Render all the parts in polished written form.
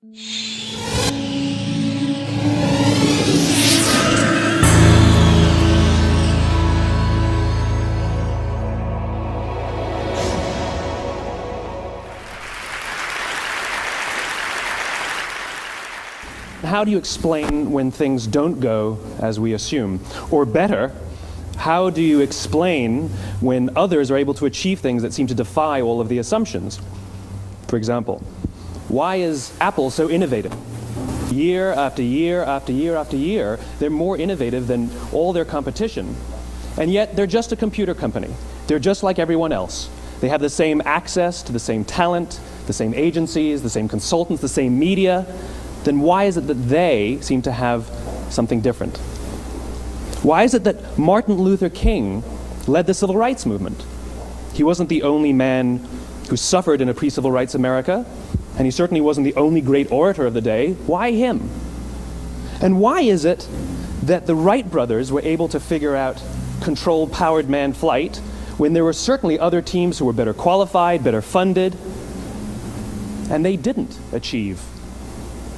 How do you explain when things don't go as we assume? Or better, how do you explain when others are able to achieve things that seem to defy all of the assumptions? For example, why is Apple so innovative? Year after year after year after year, they're more innovative than all their competition. And yet, they're just a computer company. They're just like everyone else. They have the same access to the same talent, the same agencies, the same consultants, the same media. Then why is it that they seem to have something different? Why is it that Martin Luther King led the civil rights movement? He wasn't the only man who suffered in a pre-civil rights America, and he certainly wasn't the only great orator of the day. Why him? And why is it that the Wright brothers were able to figure out controlled powered manned flight when there were certainly other teams who were better qualified, better funded, and they didn't achieve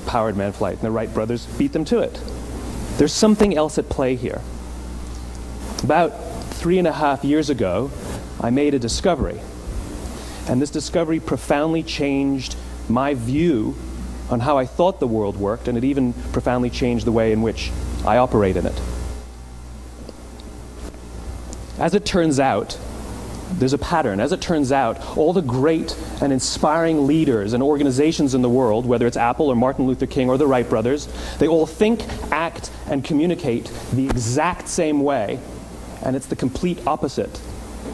powered manned flight, and the Wright brothers beat them to it? There's something else at play here. About 3.5 years ago, I made a discovery, and this discovery profoundly changed my view on how I thought the world worked, and it even profoundly changed the way in which I operate in it. As it turns out, there's a pattern. As it turns out, all the great and inspiring leaders and organizations in the world, whether it's Apple or Martin Luther King or the Wright brothers, they all think, act, and communicate the exact same way, and it's the complete opposite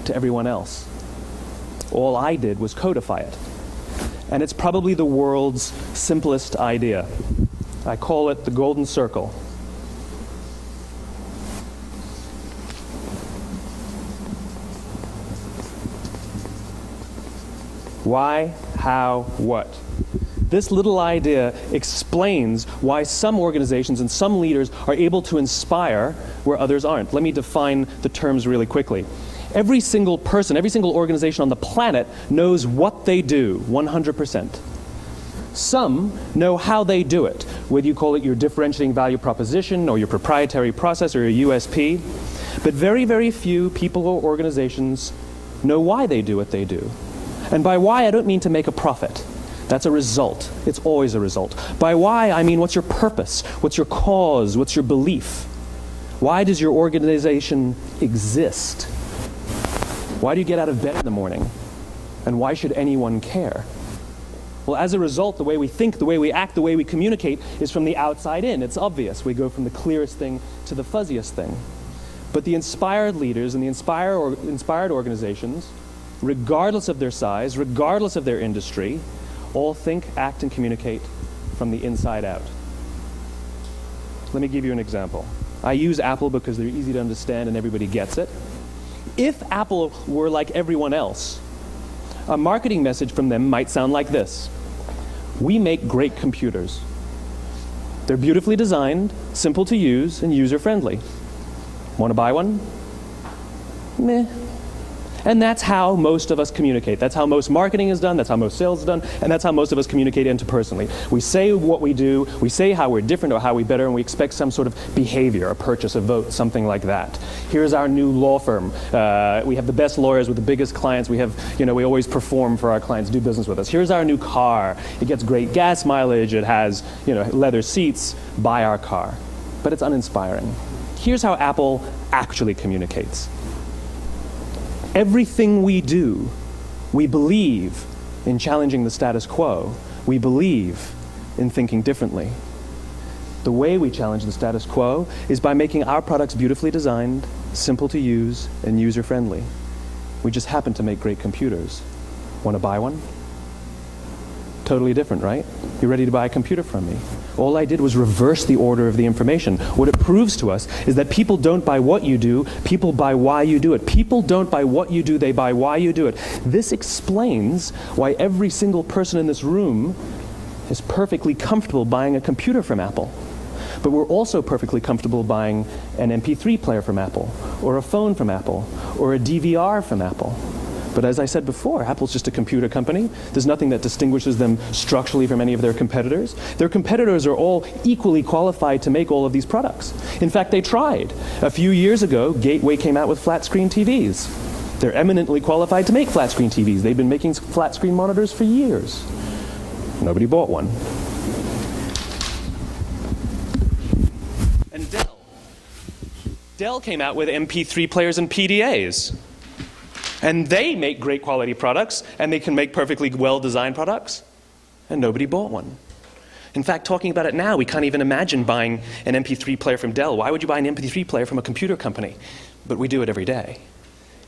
to everyone else. All I did was codify it. And it's probably the world's simplest idea. I call it the golden circle. Why, how, what? This little idea explains why some organizations and some leaders are able to inspire where others aren't. Let me define the terms really quickly. Every single person, every single organization on the planet knows what they do, 100%. Some know how they do it, whether you call it your differentiating value proposition or your proprietary process or your USP. But very, very few people or organizations know why they do what they do. And by why, I don't mean to make a profit. That's a result. It's always a result. By why, I mean what's your purpose? What's your cause? What's your belief? Why does your organization exist? Why do you get out of bed in the morning? And why should anyone care? Well, as a result, the way we think, the way we act, the way we communicate is from the outside in. It's obvious. We go from the clearest thing to the fuzziest thing. But the inspired leaders and the inspired organizations, regardless of their size, regardless of their industry, all think, act, and communicate from the inside out. Let me give you an example. I use Apple because they're easy to understand and everybody gets it. If Apple were like everyone else, a marketing message from them might sound like this. We make great computers. They're beautifully designed, simple to use, and user-friendly. Want to buy one? Meh. And that's how most of us communicate. That's how most marketing is done, that's how most sales is done, and that's how most of us communicate interpersonally. We say what we do, we say how we're different or how we're better, and we expect some sort of behavior, a purchase, a vote, something like that. Here's our new law firm. We have the best lawyers with the biggest clients. We have, we always perform for our clients, do business with us. Here's our new car. It gets great gas mileage. It has, leather seats. Buy our car. But it's uninspiring. Here's how Apple actually communicates. Everything we do, we believe in challenging the status quo. We believe in thinking differently. The way we challenge the status quo is by making our products beautifully designed, simple to use, and user-friendly. We just happen to make great computers. Want to buy one? Totally different, right? You're ready to buy a computer from me. All I did was reverse the order of the information. What it proves to us is that people don't buy what you do, people buy why you do it. People don't buy what you do, they buy why you do it. This explains why every single person in this room is perfectly comfortable buying a computer from Apple. But we're also perfectly comfortable buying an MP3 player from Apple, or a phone from Apple, or a DVR from Apple. But as I said before, Apple's just a computer company. There's nothing that distinguishes them structurally from any of their competitors. Their competitors are all equally qualified to make all of these products. In fact, they tried. A few years ago, Gateway came out with flat-screen TVs. They're eminently qualified to make flat-screen TVs. They've been making flat-screen monitors for years. Nobody bought one. And Dell came out with MP3 players and PDAs. And they make great quality products, and they can make perfectly well-designed products, and nobody bought one. In fact, talking about it now, we can't even imagine buying an MP3 player from Dell. Why would you buy an MP3 player from a computer company? But we do it every day.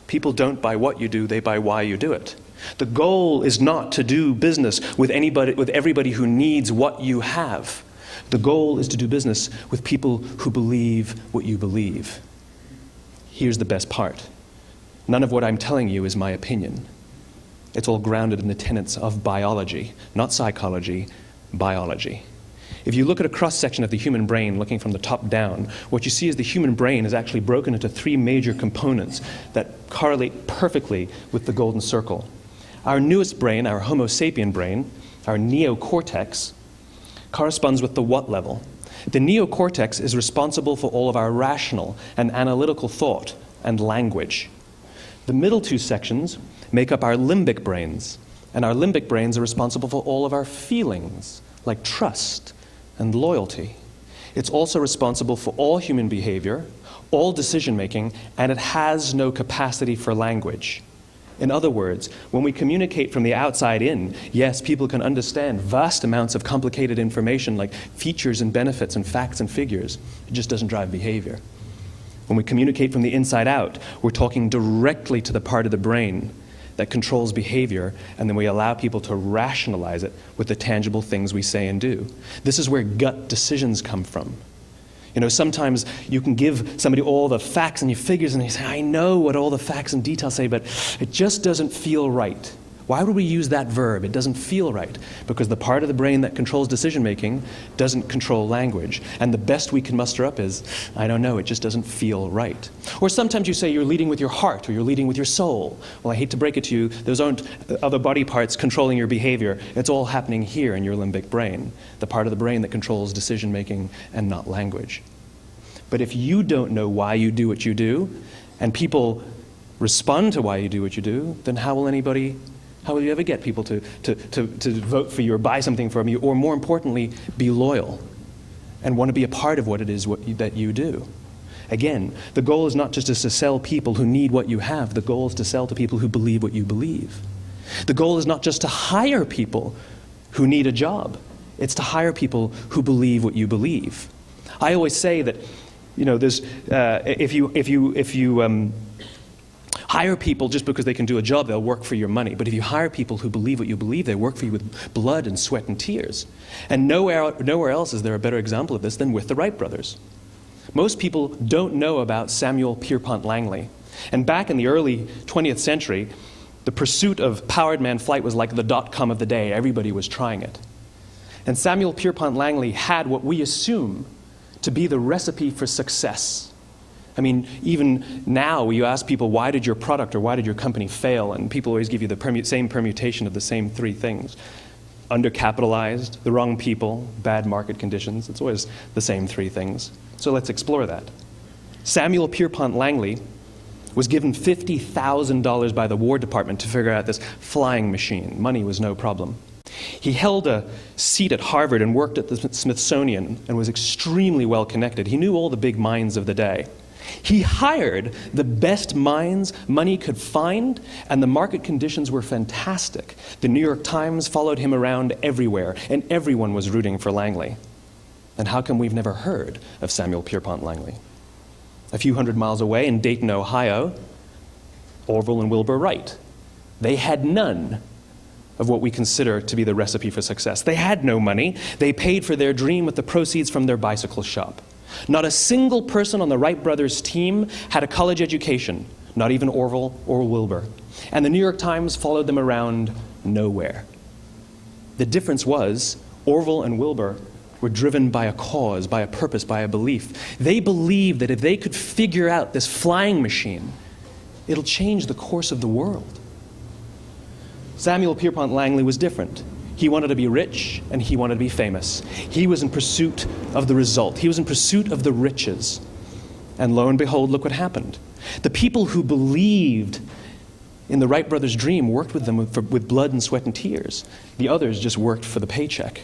People don't buy what you do, they buy why you do it. The goal is not to do business with everybody who needs what you have. The goal is to do business with people who believe what you believe. Here's the best part. None of what I'm telling you is my opinion. It's all grounded in the tenets of biology, not psychology, biology. If you look at a cross-section of the human brain, looking from the top down, what you see is the human brain is actually broken into three major components that correlate perfectly with the golden circle. Our newest brain, our Homo sapien brain, our neocortex, corresponds with the what level. The neocortex is responsible for all of our rational and analytical thought and language. The middle two sections make up our limbic brains, and our limbic brains are responsible for all of our feelings, like trust and loyalty. It's also responsible for all human behavior, all decision-making, and it has no capacity for language. In other words, when we communicate from the outside in, yes, people can understand vast amounts of complicated information like features and benefits and facts and figures. It just doesn't drive behavior. When we communicate from the inside out, we're talking directly to the part of the brain that controls behavior, and then we allow people to rationalize it with the tangible things we say and do. This is where gut decisions come from. You know, sometimes you can give somebody all the facts and your figures and you say, I know what all the facts and details say, but it just doesn't feel right. Why would we use that verb? It doesn't feel right. Because the part of the brain that controls decision-making doesn't control language. And the best we can muster up is, I don't know, it just doesn't feel right. Or sometimes you say you're leading with your heart or you're leading with your soul. Well, I hate to break it to you, those aren't other body parts controlling your behavior. It's all happening here in your limbic brain, the part of the brain that controls decision-making and not language. But if you don't know why you do what you do, and people respond to why you do what you do, then how will you ever get people to vote for you or buy something from you, or more importantly, be loyal and want to be a part of what it is that you do? Again, the goal is not just to sell people who need what you have. The goal is to sell to people who believe what you believe. The goal is not just to hire people who need a job. It's to hire people who believe what you believe. I always say that, you know, there's if you hire people just because they can do a job, they'll work for your money. But if you hire people who believe what you believe, they work for you with blood and sweat and tears. And nowhere else is there a better example of this than with the Wright brothers. Most people don't know about Samuel Pierpont Langley. And back in the early 20th century, the pursuit of powered man flight was like the dot-com of the day. Everybody was trying it. And Samuel Pierpont Langley had what we assume to be the recipe for success. I mean, even now, you ask people, why did your product or why did your company fail? And people always give you the same permutation of the same three things. Undercapitalized, the wrong people, bad market conditions. It's always the same three things. So let's explore that. Samuel Pierpont Langley was given $50,000 by the War Department to figure out this flying machine. Money was no problem. He held a seat at Harvard and worked at the Smithsonian and was extremely well connected. He knew all the big minds of the day. He hired the best minds money could find, and the market conditions were fantastic. The New York Times followed him around everywhere, and everyone was rooting for Langley. And how come we've never heard of Samuel Pierpont Langley? A few hundred miles away in Dayton, Ohio, Orville and Wilbur Wright. They had none of what we consider to be the recipe for success. They had no money. They paid for their dream with the proceeds from their bicycle shop. Not a single person on the Wright brothers' team had a college education, not even Orville or Wilbur. And the New York Times followed them around nowhere. The difference was Orville and Wilbur were driven by a cause, by a purpose, by a belief. They believed that if they could figure out this flying machine, it'll change the course of the world. Samuel Pierpont Langley was different. He wanted to be rich, and he wanted to be famous. He was in pursuit of the result. He was in pursuit of the riches. And lo and behold, look what happened. The people who believed in the Wright brothers' dream worked with them with blood and sweat and tears. The others just worked for the paycheck.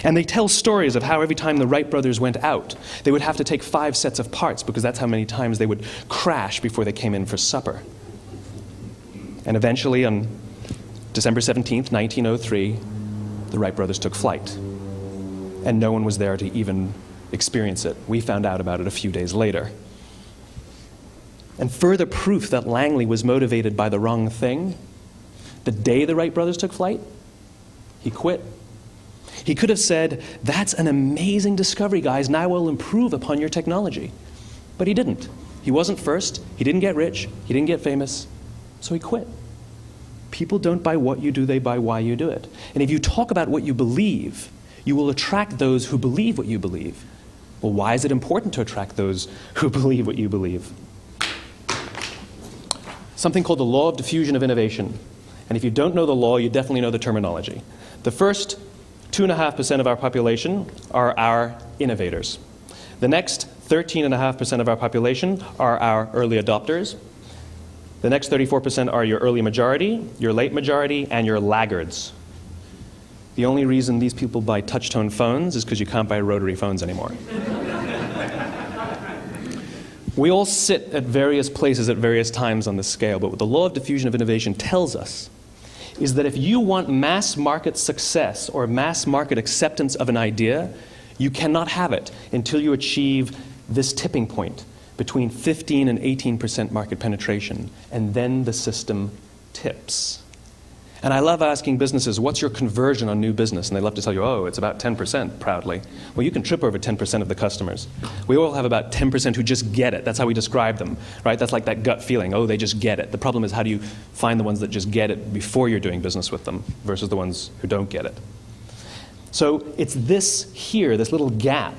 And they tell stories of how every time the Wright brothers went out, they would have to take 5 sets of parts because that's how many times they would crash before they came in for supper. And eventually, on December 17th, 1903, the Wright brothers took flight. And no one was there to even experience it. We found out about it a few days later. And further proof that Langley was motivated by the wrong thing, the day the Wright brothers took flight, he quit. He could have said, "That's an amazing discovery, guys. Now we'll improve upon your technology." But he didn't. He wasn't first. He didn't get rich. He didn't get famous. So he quit. People don't buy what you do, they buy why you do it. And if you talk about what you believe, you will attract those who believe what you believe. Well, why is it important to attract those who believe what you believe? Something called the law of diffusion of innovation. And if you don't know the law, you definitely know the terminology. The first 2.5% of our population are our innovators. The next 13.5% of our population are our early adopters. The next 34% are your early majority, your late majority, and your laggards. The only reason these people buy touch-tone phones is because you can't buy rotary phones anymore. We all sit at various places at various times on the scale, but what the law of diffusion of innovation tells us is that if you want mass market success or mass market acceptance of an idea, you cannot have it until you achieve this tipping point between 15 and 18% market penetration, and then the system tips. And I love asking businesses, what's your conversion on new business? And they love to tell you, oh, it's about 10%, proudly. Well, you can trip over 10% of the customers. We all have about 10% who just get it. That's how we describe them, right? That's like that gut feeling, oh, they just get it. The problem is, how do you find the ones that just get it before you're doing business with them versus the ones who don't get it? So it's this here, this little gap,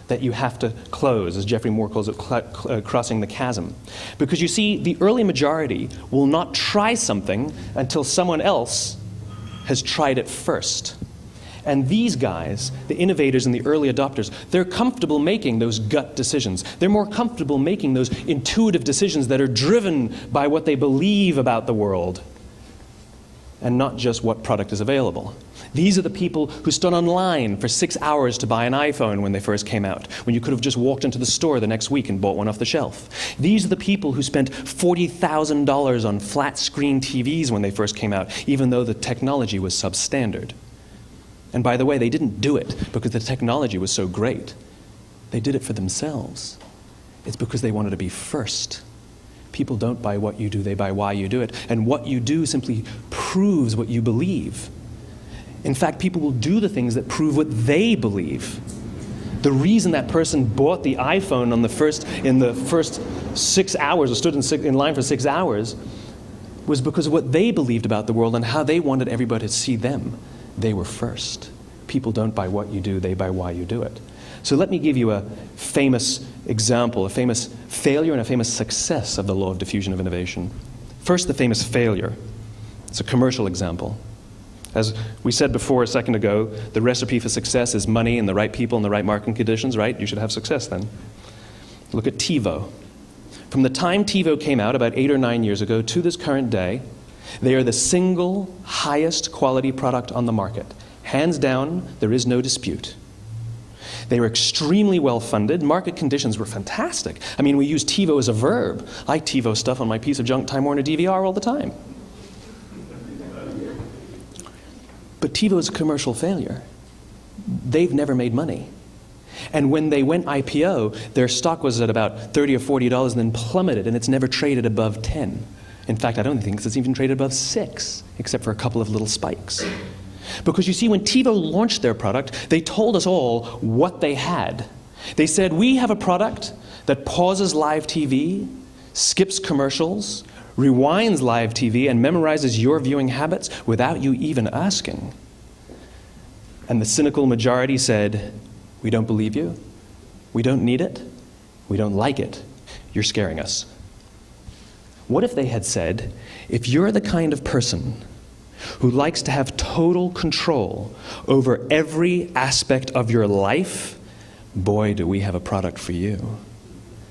that you have to close, as Geoffrey Moore calls it, crossing the chasm. Because you see, the early majority will not try something until someone else has tried it first. And these guys, the innovators and the early adopters, they're comfortable making those gut decisions. They're more comfortable making those intuitive decisions that are driven by what they believe about the world and not just what product is available. These are the people who stood online for 6 hours to buy an iPhone when they first came out, when you could have just walked into the store the next week and bought one off the shelf. These are the people who spent $40,000 on flat-screen TVs when they first came out, even though the technology was substandard. And by the way, they didn't do it because the technology was so great. They did it for themselves. It's because they wanted to be first. People don't buy what you do, they buy why you do it. And what you do simply proves what you believe. In fact, people will do the things that prove what they believe. The reason that person bought the iPhone in the first 6 hours, or stood in line for 6 hours, was because of what they believed about the world and how they wanted everybody to see them. They were first. People don't buy what you do, they buy why you do it. So let me give you a famous example, a famous failure and a famous success of the law of diffusion of innovation. First, the famous failure. It's a commercial example. As we said before a second ago, the recipe for success is money and the right people and the right marketing conditions, right? You should have success then. Look at Tivo. From the time Tivo came out about 8 or 9 years ago to this current day, they are the single highest quality product on the market. Hands down, there is no dispute. They were extremely well funded. Market conditions were fantastic. I mean, we use Tivo as a verb. I Tivo stuff on my piece of junk Time Warner DVR all the time. But Tivo is a commercial failure. They've never made money. And when they went IPO, their stock was at about $30 or $40 and then plummeted, and it's never traded above 10. In fact, I don't think it's even traded above 6, except for a couple of little spikes. Because you see, when Tivo launched their product, they told us all what they had. They said, we have a product that pauses live TV, skips commercials, rewinds live TV, and memorizes your viewing habits without you even asking. And the cynical majority said, we don't believe you, we don't need it, we don't like it, you're scaring us. What if they had said, if you're the kind of person who likes to have total control over every aspect of your life, boy, do we have a product for you.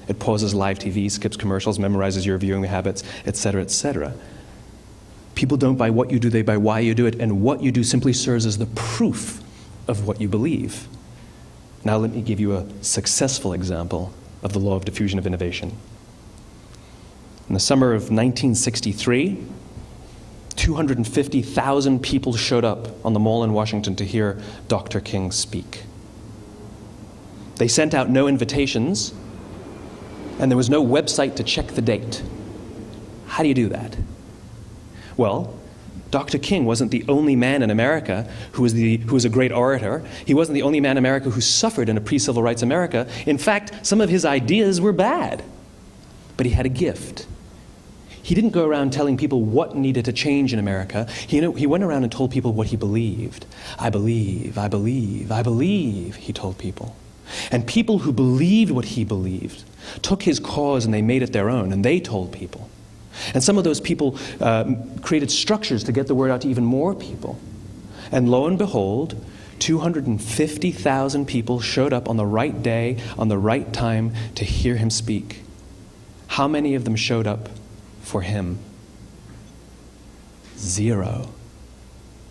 It pauses live TV, skips commercials, memorizes your viewing habits, etc., etc. People don't buy what you do, they buy why you do it, and what you do simply serves as the proof of what you believe. Now let me give you a successful example of the law of diffusion of innovation. In the summer of 1963, 250,000 people showed up on the Mall in Washington to hear Dr. King speak. They sent out no invitations, and there was no website to check the date. How do you do that? Well, Dr. King wasn't the only man in America who was a great orator. He wasn't the only man in America who suffered in a pre-civil rights America. In fact, some of his ideas were bad. But he had a gift. He didn't go around telling people what needed to change in America. He went around and told people what he believed. I believe, I believe, I believe, he told people. And people who believed what he believed took his cause and they made it their own, and they told people. And some of those people created structures to get the word out to even more people. And lo and behold, 250,000 people showed up on the right day, on the right time to hear him speak. How many of them showed up for him? 0.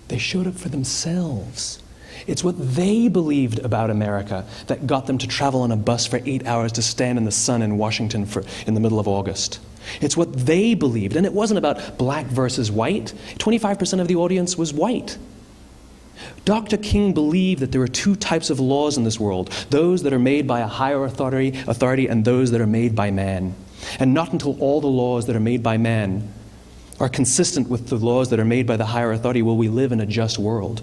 They showed up for themselves. It's what they believed about America that got them to travel on a bus for 8 hours to stand in the sun in Washington in the middle of August. It's what they believed, and it wasn't about black versus white. 25% of the audience was white. Dr. King believed that there are 2 types of laws in this world, those that are made by a higher authority and those that are made by man. And not until all the laws that are made by man are consistent with the laws that are made by the higher authority will we live in a just world.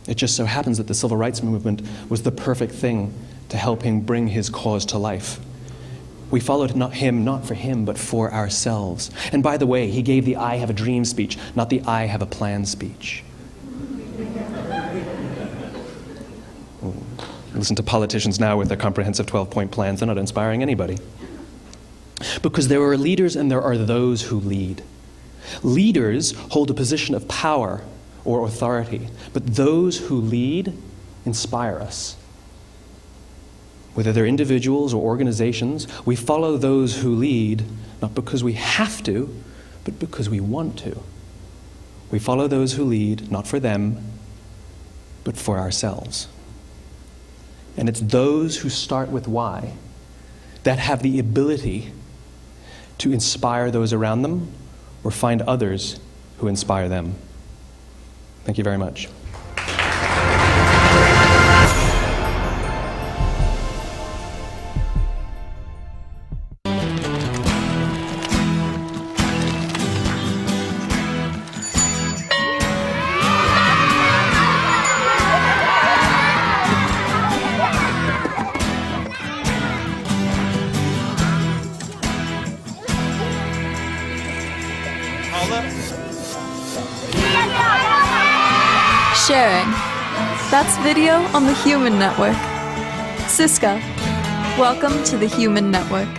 It just so happens that the civil rights movement was the perfect thing to help him bring his cause to life. We followed not for him, but for ourselves. And by the way, he gave the I have a dream speech, not the I have a plan speech. Listen to politicians now with their comprehensive 12-point plans. They're not inspiring anybody. Because there are leaders and there are those who lead. Leaders hold a position of power or authority, but those who lead inspire us. Whether they're individuals or organizations, we follow those who lead, not because we have to, but because we want to. We follow those who lead, not for them, but for ourselves. And it's those who start with why that have the ability to inspire those around them or find others who inspire them. Thank you very much. Sharing. That's video on the Human Network. Siska, welcome to the Human Network.